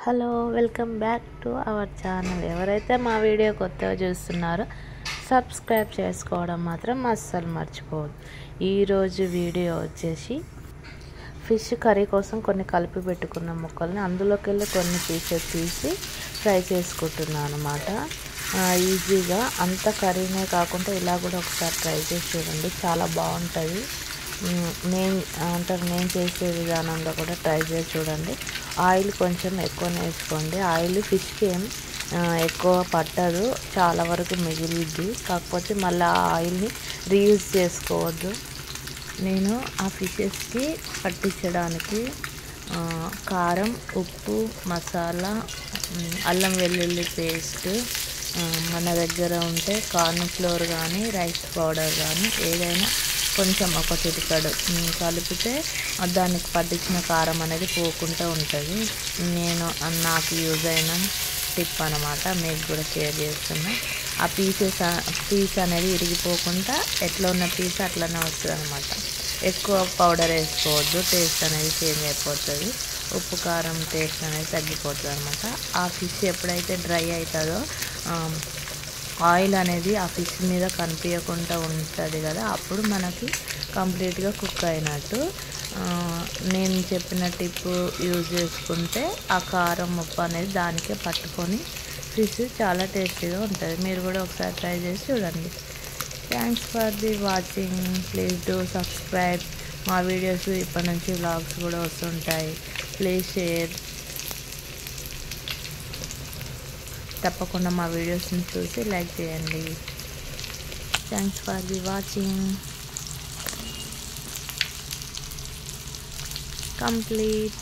Hello welcome back to our channel. ఎవరైతే మా video కొత్తగా చూస్తున్నారో సబ్స్క్రైబ్ చేసుకోవడం మాత్రం అస్సలు మర్చిపోవద్దు. ఈరోజు వీడియో వచ్చేసి ఫిష్ కర్రీ కోసం కొన్ని కలిపి పెట్టుకున్న ముక్కల్ని అందులోకి వెళ్ళి కొన్ని పీసెస్ తీసి ఫ్రై చేసుకుంటున్నాను అన్నమాట. ఈజీగా అంత కర్రీనే కాకుండా ఇలా కూడా ఒకసారి ట్రై చేసి చూడండి, చాలా బాగుంటుంది. నేను చేసే విధానంలో కూడా ట్రై చేసి చూడండి. ఆయిల్ కొంచెం ఎక్కువనే వేసుకోండి. ఆయిల్ ఫిష్కి ఏం ఎక్కువ పట్టదు, చాలా వరకు మిగిలిద్ది. కాకపోతే మళ్ళీ ఆ ఆయిల్ని రీయూజ్ చేసుకోవద్దు. నేను ఆ ఫిషెస్కి పట్టించడానికి కారం, ఉప్పు, మసాలా, అల్లం వెల్లుల్లి పేస్ట్, మన దగ్గర ఉంటే కార్న్ ఫ్లోర్ కానీ రైస్ పౌడర్ కానీ ఏదైనా కొంచెం ఒక చిటికెడు కలిపితే దానికి పట్టించిన కారం అనేది పోకుండా ఉంటుంది. నాకు యూజ్ అయిన టిప్ అన్నమాట, మీకు కూడా షేర్ చేస్తున్నా. ఆ పీస్ అనేది ఇరిగిపోకుండా ఎట్లా ఉన్న పీస్ అట్లనే వస్తుంది అనమాట. ఎక్కువ పౌడర్ వేసుకోవద్దు, టేస్ట్ అనేది చేంజ్ అయిపోతుంది. ఉప్పు కారం టేస్ట్ అనేది తగ్గిపోతుంది అనమాట. ఆ ఫిష్ ఎప్పుడైతే డ్రై అవుతుందో ఆయిల్ అనేది ఆ ఫిష్ మీద కనిపించకుండా ఉంటుంది కదా, అప్పుడు మనకి కంప్లీట్గా కుక్ అయినట్టు. నేను చెప్పిన టిప్ యూజ్ చేసుకుంటే ఆ కారం, ఉప్పు అనేది దానికే పట్టుకొని ఫిష్ చాలా టేస్టీగా ఉంటుంది. మీరు కూడా ఒకసారి ట్రై చేసి చూడండి. Thanks for the watching. Please do subscribe. మా వీడియోస్ ఇప్పటి నుంచి వ్లాగ్స్ కూడా వస్తుంటాయి. Please share. తప్పకుండా మా వీడియోస్ని చూసి లైక్ చేయండి. Thanks for the watching. Complete.